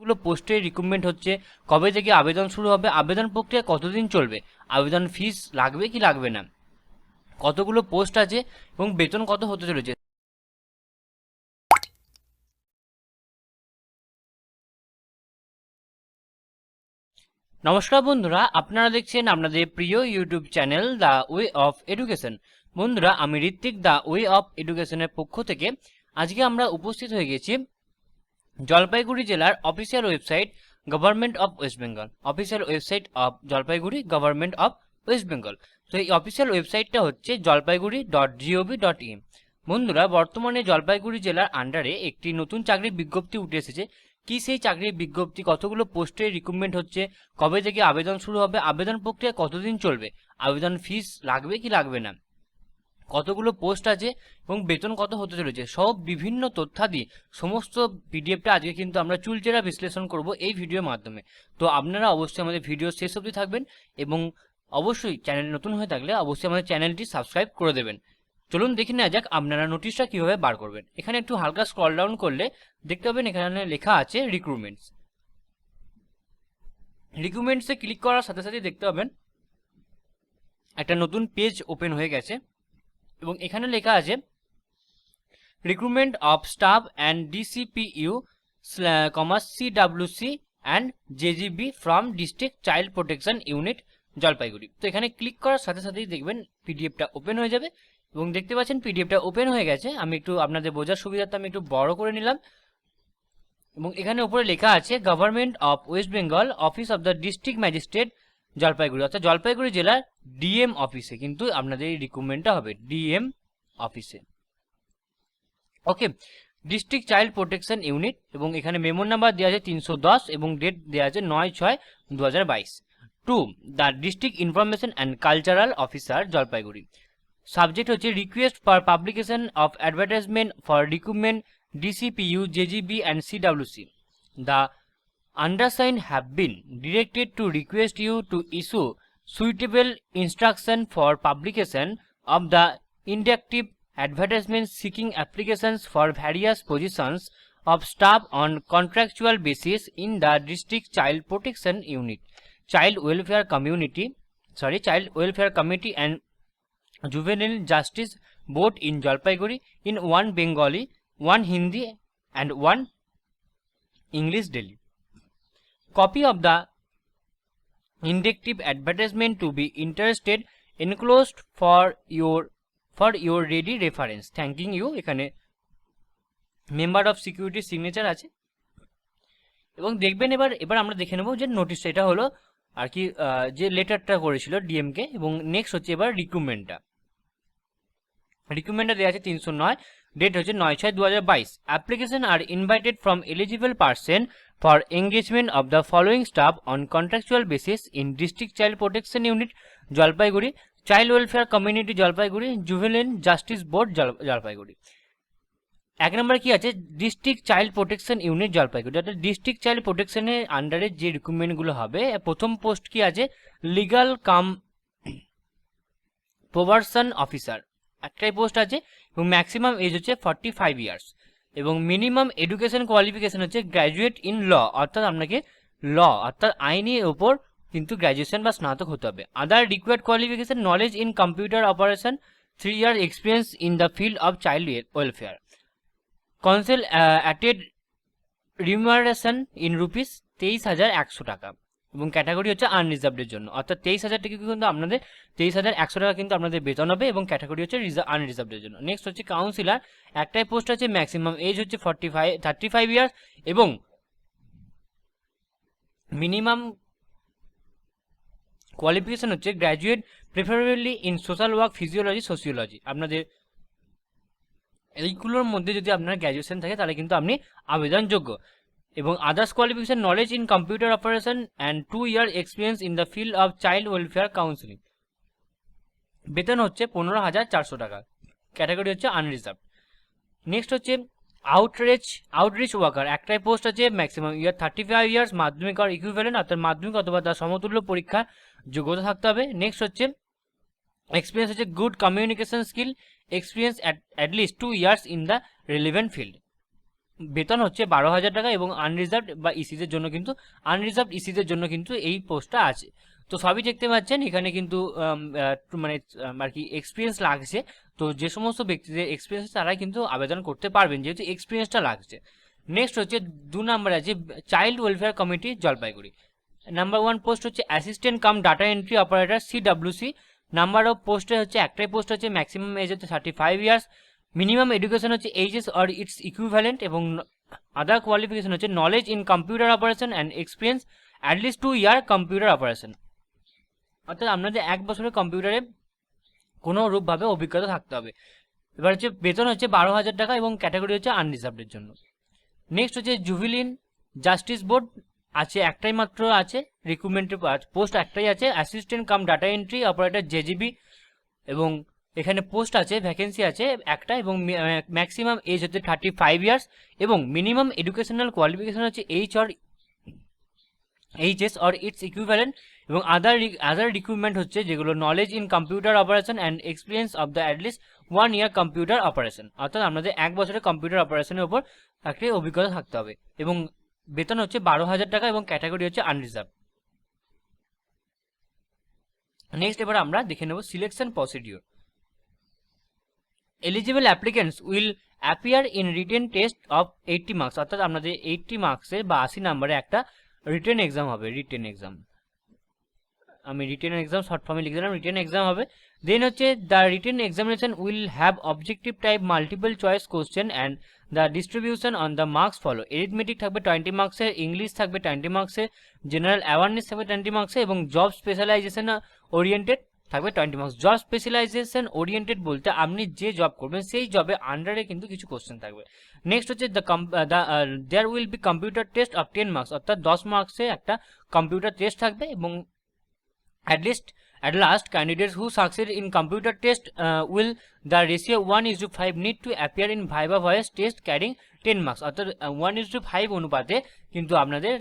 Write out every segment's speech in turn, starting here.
কতগুলো পোস্টে রিক্রুটমেন্ট হচ্ছে, কবে থেকে আবেদন শুরু হবে, আবেদন প্রক্রিয়া কতদিন চলবে, আবেদন ফিস লাগবে কি লাগবে না, কতগুলো পোস্ট আছে এবং বেতন কত হতে চলেছে। নমস্কার বন্ধুরা, আপনারা দেখছেন আপনাদের প্রিয় YouTube channel the way of education. বন্ধুরা, আমি ঋত্বিক দ্য ওয়ে অফ এডুকেশনের পক্ষ থেকে আজকে আমরা উপস্থিত হয়ে গেছি জলপাইগুড়ি জেলার official website government of West Bengal, official website of Jalpaiguri government of West Bengal. তো এই অফিসিয়াল ওয়েবসাইটটা হচ্ছে jalpaiguri.gov.in। বন্ধুরা, বর্তমানে জলপাইগুড়ি জেলার আন্ডারে একটি নতুন চাকরির বিজ্ঞপ্তি উঠে এসেছে। কি সেই চাকরির বিজ্ঞপ্তি, কতগুলো পোস্টে রিক্রুটমেন্ট হচ্ছে, কবে থেকে আবেদন শুরু হবে, আবেদন প্রক্রিয়া কতদিন চলবে, আবেদন ফিস লাগবে কি লাগবে না, কতগুলো পোস্ট আছে এবং বেতন কত হতে চলেছে, সব বিভিন্ন তথ্যাদি সমস্ত পিডিএফটা আজকে কিন্তু আমরা চুলচেরা বিশ্লেষণ করব এই ভিডিওর মাধ্যমে। তো আপনারা অবশ্যই আমাদের ভিডিও শেষ অবধি থাকবেন এবং অবশ্যই চ্যানেল নতুন হয়ে থাকলে অবশ্যই আমাদের চ্যানেলটি সাবস্ক্রাইব করে দেবেন। চলুন দেখে নেওয়া যাক আপনারা নোটিশটা কিভাবে বার করবেন। এখানে একটু হালকা স্ক্রল ডাউন করলে দেখতে পাবেন এখানে লেখা আছে রিক্রুটমেন্টস। রিক্রুটমেন্টসে ক্লিক করার সাথে সাথে দেখতে পাবেন একটা নতুন পেজ ওপেন হয়ে গেছে এবং এখানে লেখা আছে recruitment of staff and DCPU, CWC and JGB from district child protection unit Jalpaiguri. তো এখানে ক্লিক করার সাথে সাথেই দেখবেন পিডিএফটা ওপেন হয়ে যাবে এবং দেখতে পাচ্ছেন পিডিএফটা ওপেন হয়ে গেছে। আমি একটু আপনাদের বোঝার সুবিধার্থে আমি একটু বড় করে নিলাম এবং এখানে উপরে লেখা আছে government of West Bengal, office of the district magistrate Jalpaiguri, অর্থাৎ জলপাইগুড়ি জেলার ডিএম অফিসে কিন্তু আপনাদের এই রিক্রুটমেন্টটা হবে ডিএম অফিসে। ওকে, ডিস্ট্রিক্ট চাইল্ড প্রোটেকশন ইউনিট এবং এখানে মেমো নাম্বার দেওয়া আছে 310 এবং ডেট দেওয়া আছে 9/6/2022 to the district information and cultural officer Jalpaiguri. Subject হচ্ছে request for publication of advertisement for recruitment DCPU, JGB and CWC. The undersigned have been directed to request you to issue suitable instruction for publication of the indicative advertisements seeking applications for various positions of staff on contractual basis in the district child protection unit, child welfare committee and juvenile justice board in Jalpaiguri in one Bengali, one Hindi and one English daily. Copy of the indicative advertisement to be interested enclosed for your ready reference. Thanking you. এখানে member of security signature আছে এবং দেখবেন এবার আমরা দেখে নেব যে নোটিশটা এটা হলো আর কি যে লেটারটা করেছিল ডিএমকে। এবং নেক্সট হচ্ছে এবার রিক্রুটমেন্টটা দেওয়া আছে 309, ডেট হচ্ছে 9/6/2022। Application are invited from eligible person for engagement of the following staff on contractual basis in district child protection unit Jalpaiguri, child welfare community Jalpaiguri, juvenile justice board Jalpaiguri. এক নম্বরে কি আছে, district child protection unit Jalpaiguri, অর্থাৎ district child প্রোটেকশনের আন্ডারে যে রিক্রুটমেন্টগুলো হবে। প্রথম post কি আছে, লিগাল কাম প্রভারশন অফিসার, একটাই পোস্ট আছে এবং ম্যাক্সিমাম এজ হচ্ছে 45 ইয়ার্স এবং মিনিমাম এডুকেশন কোয়ালিফিকেশন হচ্ছে গ্র্যাজুয়েট ইন ল, অর্থাৎ আপনাকে অর্থাৎ আইনের ওপর কিন্তু গ্র্যাজুয়েশন বা স্নাতক হতে হবে। Other required qualification, knowledge in computer operation, 3 years experience in the field of child welfare. Consolidated remuneration in rupees 23,100 টাকা এবং ক্যাটাগরি হচ্ছে আনরিজার্ভডের জন্য, অর্থাৎ 23,000 টাকা কিন্তু আপনাদের 23,100 টাকা কিন্তু আপনাদের বেতন হবে এবং ক্যাটাগরি হচ্ছে আনরিজার্ভডের জন্য। নেক্সট হচ্ছে কাউন্সিলর, একটাই পোস্ট আছে, ম্যাক্সিমাম এজ হচ্ছে 35 ইয়ার্স এবং মিনিমাম কোয়ালিফিকেশন হচ্ছে graduate preferably in social work, physiology, sociology. আপনাদের এইগুলোর মধ্যে যদি আপনার গ্র্যাজুয়েশন থাকে তাহলে কিন্তু আপনি আবেদনযোগ্য। এবং others qualification, knowledge in computer operation and 2 years experience in the field of child welfare counselling. বেতন হচ্ছে 15,400 টাকা, ক্যাটাগরি হচ্ছে আনরিজার্ভ। নেক্সট হচ্ছে আউটরিচ ওয়ার্কার, একটাই পোস্ট আছে, ম্যাক্সিমাম ইয়ার 35 ইয়ার্স, মাধ্যমিক আর ইকুইভ্যালেন্ট, অর্থাৎ মাধ্যমিক অথবা তার সমতুল্য পরীক্ষা যোগ্যতা থাকতে হবে। নেক্সট হচ্ছে এক্সপিরিয়েন্স হচ্ছে good communication skill, experience at least 2 years in the relevant field. বেতন হচ্ছে 12,000 টাকা এবং আনরিজার্ভড বা ইসিদের জন্য কিন্তু ইসিদের জন্য কিন্তু এই পোস্টটা আছে। তো সবই দেখতে পাচ্ছেন এখানে কিন্তু মানে আর কি এক্সপিরিয়েন্স লাগছে। তো যে সমস্ত ব্যক্তিদের এক্সপিরিয়েন্স তারাই কিন্তু আবেদন করতে পারবেন, যেহেতু এক্সপিরিয়েন্সটা লাগছে। নেক্সট হচ্ছে 2 নম্বর আছে child welfare committee Jalpaiguri. Number 1 post হচ্ছে assistant cum data entry operator CWC। Number of পোস্টে হচ্ছে একটাই পোস্ট হচ্ছে, ম্যাক্সিমাম এজ হচ্ছে 35 ইয়ার্স, মিনিমাম এডুকেশন হচ্ছে এইচএস অর ইটস ইকুইভ্যালেন্ট, এবং আদার কোয়ালিফিকেশন হচ্ছে knowledge in computer operation and experience at least 2 year computer operation. অর্থাৎ আপনাদের 1 বছরের কম্পিউটারে কোনো রূপভাবে অভিজ্ঞতা থাকতে হবে। এবার হচ্ছে বেতন হচ্ছে 12,000 টাকা এবং ক্যাটাগরি হচ্ছে আনরিজার্ভডের জন্য। নেক্সট হচ্ছে জুভিলিয়ান জাস্টিস বোর্ড আছে, একটাই মাত্র আছে, রিক্রুটমেন্টের পোস্ট একটাই আছে, assistant cum data entry operator JGB, এবং এখানে পোস্ট আছে, ভ্যাকেন্সি আছে একটা, এবং ম্যাক্সিমাম এজ হচ্ছে 35 ইয়ার্স এবং মিনিমাম এডুকেশনাল কোয়ালিফিকেশন হচ্ছে এইচএস অর ইটস ইকুইভ্যালেন্ট, এবং আদার রিক্রুটমেন্ট হচ্ছে যেগুলো knowledge in computer operation and experience of the at least 1 year computer operation. অর্থাৎ আমাদের 1 বছরের কম্পিউটার অপারেশনের উপর একটি অভিজ্ঞতা থাকতে হবে, এবং বেতন হচ্ছে 12,000 টাকা এবং ক্যাটাগরি হচ্ছে আনরিজার্ভ। নেক্সট এবার আমরা দেখে নেব selection procedure. Eligible applicants will appear in written test of 80 marks. অর্থাৎ আপনাদের 80 মার্কসের বা 80 নম্বরে একটা রিটেন এক্সাম হবে, রিটেন এক্সাম, আমি রিটেন এক্সাম শর্ট ফর্মে লিখে দিলাম, রিটেন এক্সাম হবে। দেন হচ্ছে the written examination will have objective type multiple choice question and the distribution on the marks follow. Arithmetic থাকবে 20 মার্কসের, ইংলিশ থাকবে 20 মার্কসের, জেনারেল অ্যাওয়ারনেস থাকবে 20 মার্কসের, এবং জব স্পেশালাইজেশন ওরিয়েন্টেড থাকবে 20 মার্কস। জব স্পেশালাইজেশন ওরিয়েন্টেড বলতে আপনি যে জব করবেন সেই জবে আন্ডারে কিন্তু কিছু কোশ্চেন থাকবে। নেক্সট হচ্ছে there will be computer test of 10 marks, অর্থাৎ 10 মার্কসে একটা কম্পিউটার টেস্ট থাকবে, এবং at last candidates who succeed in computer test will the ratio 1:5 need to appear in viva voice test carrying 10 marks। অর্থাৎ 1:5 অনুপাতে কিন্তু আপনাদের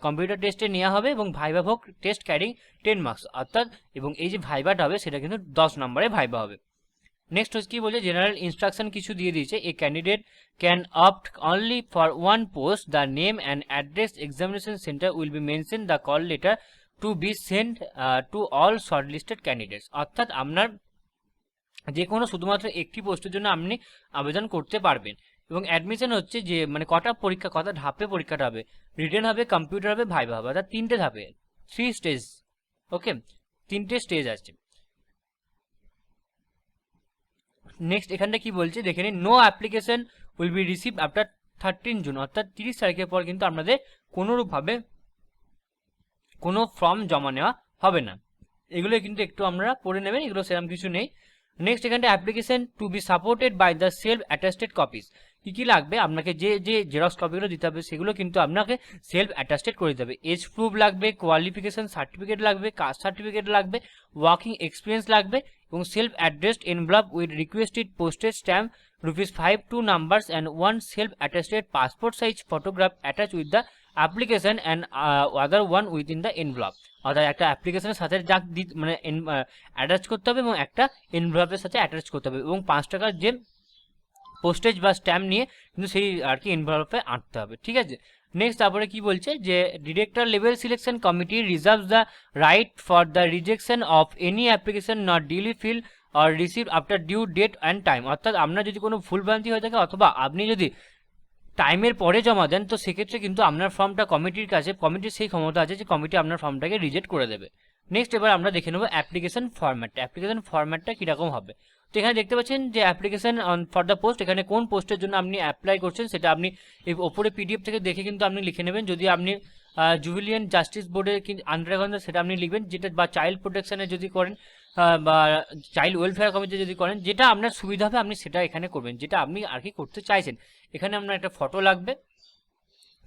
কম্পিউটার টেস্টে নেওয়া হবে, এবং ভাইবা ভোগ টেস্ট ক্যারিং 10 মার্কস, অর্থাৎ এবং এই যে ভাইবাটা হবে সেটা কিন্তু 10 নম্বরে ভাইবা হবে। নেক্সট হচ্ছে কি বলছে, জেনারেল ইনস্ট্রাকশন কিছু দিয়ে দিয়েছে। এ candidate can opt only for one post, the name and address examination centre will be mention the call letter to be send to all shortlisted candidates. অর্থাৎ আপনার যে কোনো শুধুমাত্র একটি পোস্টের জন্য আপনি আবেদন করতে পারবেন, এবং অ্যাডমিশন হচ্ছে যে মানে কটা ধাপে পরীক্ষাটা হবে, রিটেন হবে, কম্পিউটার হবে, ভাইবা হবে, অর্থাৎ 3টে ধাপে, 3 স্টেজ। ওকে, 3টে স্টেজ আছে। নেক্সট এখানটা কি বলছে দেখে নিন, no application will be receive after 13 June, অর্থাৎ 30 তারিখের পর কিন্তু আপনাদের কোনোরূপভাবে কোনো ফর্ম জমা নেওয়া হবে না। এগুলো কিন্তু একটু আমরা পড়ে নেবেন, এগুলো সেরকম কিছু নেই। নেক্সট এখানটা application to be supported by the self attested copies. কী কী লাগবে, আপনাকে যে যে জেরক্স কপিগুলো দিতে হবে সেগুলো কিন্তু আপনাকে সেলফ অ্যাটাস্টেড করে দিতে হবে। এজ প্রুফ লাগবে, কোয়ালিফিকেশন সার্টিফিকেট লাগবে, কাস্ট সার্টিফিকেট লাগবে, ওয়ার্কিং এক্সপিরিয়েন্স লাগবে, এবং self addressed envelope with requested postage stamp ₹5 2 numbers and 1 self attested passport size photograph attached with the application and other one within the envelope। অর্থাৎ একটা অ্যাপ্লিকেশনের সাথে যা মানে অ্যাটাচ করতে হবে, এবং একটা এনভেলপের সাথে অ্যাটাচ করতে হবে, এবং 5 টাকার যে পোস্টেজ বা স্ট্যাম্প নিয়ে কিন্তু সেই আর কি এনভেলপে আঁটতে হবে। ঠিক আছে, নেক্সট তারপরে কি বলছে যে director level selection committee reserves the right for the rejection of any application not duly fill or receive after due date and time. অর্থাৎ আপনার যদি কোনো ভুলভ্রান্তি হয়ে থাকে অথবা আপনি যদি টাইমের পরে জমা দেন, তো সেক্ষেত্রে কিন্তু আপনার ফর্মটা কমিটির কাছে, কমিটির সেই ক্ষমতা আছে যে কমিটি আপনার ফর্মটাকে রিজেক্ট করে দেবে। নেক্সট এবার আমরা দেখে নেব অ্যাপ্লিকেশন ফরম্যাটটা। অ্যাপ্লিকেশন ফরম্যাটটা কীরকম হবে, তো এখানে দেখতে পাচ্ছেন যে application on for the post, এখানে কোন পোস্টের জন্য আপনি অ্যাপ্লাই করছেন সেটা আপনি এই ওপরে পিডিএফ থেকে দেখে কিন্তু আপনি লিখে নেবেন। যদি আপনি জুভিলিয়ান জাস্টিস বোর্ডের আন্ডারে করেন সেটা আপনি লিখবেন, যেটা বা চাইল্ড প্রোটেকশনে যদি করেন বা চাইল্ড ওয়েলফেয়ার কমিটি যদি করেন, যেটা আপনার সুবিধা হবে আপনি সেটা এখানে করবেন, যেটা আপনি আর কি করতে চাইছেন। এখানে আপনার একটা ফটো লাগবে,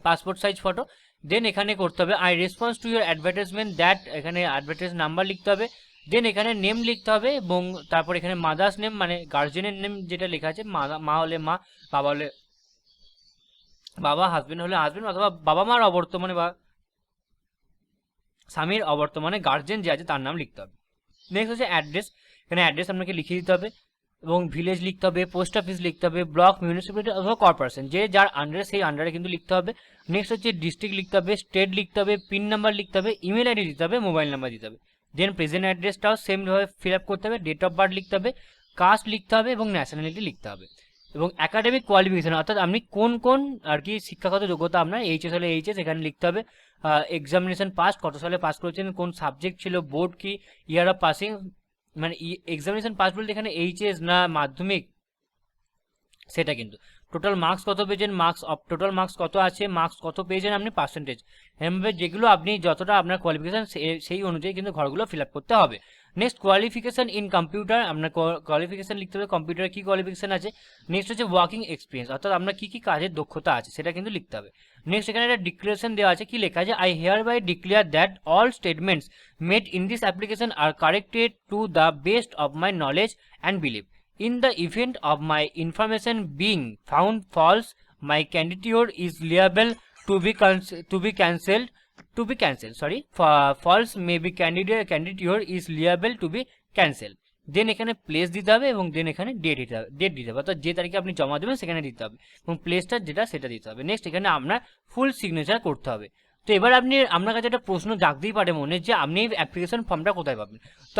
পাসপোর্ট সাইজ ফটো। দেন এখানে করতে হবে I response to your advertisement that, এখানে অ্যাডভার্টাইজ নাম্বার লিখতে হবে। দেন এখানে নেম লিখতে হবে, এবং তারপর এখানে মাদার্স নেম মানে গার্জেনের নেম যেটা লেখা আছে, মা হলে মা, বাবা হলে বাবা, হাজবেন্ড হলে হাজবেন্ড, অথবা বাবা মার অবর্তমানে বা স্বামীর অবর্তমানে গার্জেন যে আছে তার নাম লিখতে হবে। নেক্সট হচ্ছে অ্যাড্রেস, এখানে অ্যাড্রেস আপনাকে লিখে দিতে হবে। এবং ভিলেজ লিখতে হবে, পোস্ট অফিস লিখতে হবে, ব্লক, মিউনিসিপ্যালিটি অথবা কর্পোরেশন, যে যার আন্ডারে সেই আন্ডারে কিন্তু লিখতে হবে। নেক্সট হচ্ছে ডিস্ট্রিক্ট লিখতে হবে, স্টেট লিখতে হবে, পিন নাম্বার লিখতে হবে, ইমেল আইডি দিতে হবে, মোবাইল নাম্বার দিতে হবে। দেন প্রেজেন্ট অ্যাড্রেসটাও সেমভাবে ফিল আপ করতে হবে, ডেট অফ বার্থ লিখতে হবে, কাস্ট লিখতে হবে এবং ন্যাশনালিটি লিখতে হবে। এবং একাডেমিক কোয়ালিফিকেশন অর্থাৎ আপনি কোন কোন আর কি শিক্ষাগত যোগ্যতা আপনার, এইচএস হলে এইচএস এখানে লিখতে হবে, এক্সামিনেশন পাস কত সালে পাস করেছেন, কোন সাবজেক্ট ছিল, বোর্ড কি, ইয়ার অফ পাসিং, মানে এক্সামিনেশন পাস বলতে এখানে এইচএস না মাধ্যমিক সেটা কিন্তু, টোটাল মার্কস কত পেয়েছেন, টোটাল মার্কস কত আছে, মার্কস কত পেয়েছেন আপনি, পার্সেন্টেজ, এমভাবে যেগুলো আপনি যতটা আপনার কোয়ালিফিকেশন সেই অনুযায়ী কিন্তু ঘরগুলো ফিল আপ করতে হবে। নেক্সট কোয়ালিফিকেশন ইন কম্পিউটার, আপনার কোয়ালিফিকেশন লিখতে হবে, কম্পিউটারে কী কোয়ালিফিকেশন আছে। নেক্সট হচ্ছে ওয়ার্কিং এক্সপিরিয়েন্স অর্থাৎ আপনার কী কী কাজের দক্ষতা আছে সেটা কিন্তু লিখতে হবে। নেক্সট এখানে একটা ডিক্লারেশন দেওয়া আছে, কি লেখা আছে, I hereby declare that all statements made in this application are corrected to the best of my knowledge and believe. In the event of my information being found false, my candidature is liable to be cancelled. False may be candidature is liable to be cancelled. দেন এখানে place দিতে হবে এবং দেন এখানে date দিতে হবে, অর্থাৎ যে তারিখে আপনি জমা দেবেন সেখানে দিতে হবে এবং প্লেসটা যেটা সেটা দিতে হবে। নেক্সট এখানে আপনার ফুল সিগনেচার করতে হবে। তো এবার আপনার কাছে একটা প্রশ্ন জাগতেই পারে মনে, যে আপনি এই অ্যাপ্লিকেশন ফর্মটা কোথায় পাবেন। তো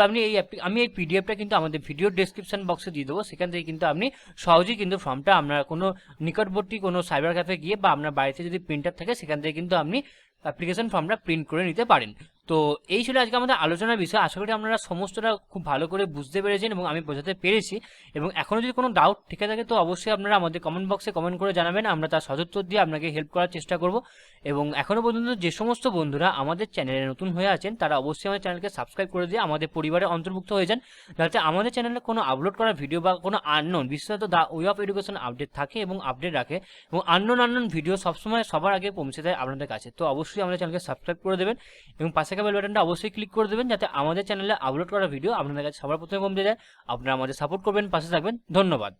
আমি এই পিডিএফটা কিন্তু আমাদের ভিডিও ডেসক্রিপশন বক্সে দিয়ে দেবো, সেখান থেকে কিন্তু আপনি সহজেই কিন্তু ফর্মটা আপনার কোনো নিকটবর্তী কোনো সাইবার ক্যাফে গিয়ে বা আপনার বাড়িতে যদি প্রিন্টার থাকে সেখান থেকে কিন্তু আপনি অ্যাপ্লিকেশন ফর্মটা প্রিন্ট করে নিতে পারেন। তো এই ছিল আজকে আমাদের আলোচনার বিষয়। আশা করি আপনারা সমস্তটা খুব ভালো করে বুঝতে পেরেছেন এবং আমি বোঝাতে পেরেছি। এবং এখনও যদি কোনো ডাউট থেকে থাকে তো অবশ্যই আপনারা আমাদের কমেন্ট বক্সে কমেন্ট করে জানাবেন, আমরা তার সদুত্তর দিয়ে আপনাকে হেল্প করার চেষ্টা করব। এবং এখনও পর্যন্ত যে সমস্ত বন্ধুরা আমাদের চ্যানেলে নতুন হয়ে আছেন তারা অবশ্যই আমাদের চ্যানেলকে সাবস্ক্রাইব করে দিয়ে আমাদের পরিবারে অন্তর্ভুক্ত হয়ে যান, যাতে আমাদের চ্যানেলে কোনো আপলোড করা ভিডিও বা কোনো আননোন, বিশেষত the way of education update থাকে এবং আপডেট রাখে এবং আননোন ভিডিও সবসময় সবার আগে পৌঁছে দেয় আপনাদের কাছে। তো অবশ্যই আমাদের চ্যানেলকে সাবস্ক্রাইব করে দেবেন এবং পাশে বেল বাটনটা অবশ্যই ক্লিক করে দেবেন, যাতে আমাদের চ্যানেলে আপলোড করা ভিডিও আপনাদের কাছে সবার প্রথমে পৌঁছে যায়। আপনারা আমাদের সাপোর্ট করবেন, পাশে থাকবেন। ধন্যবাদ।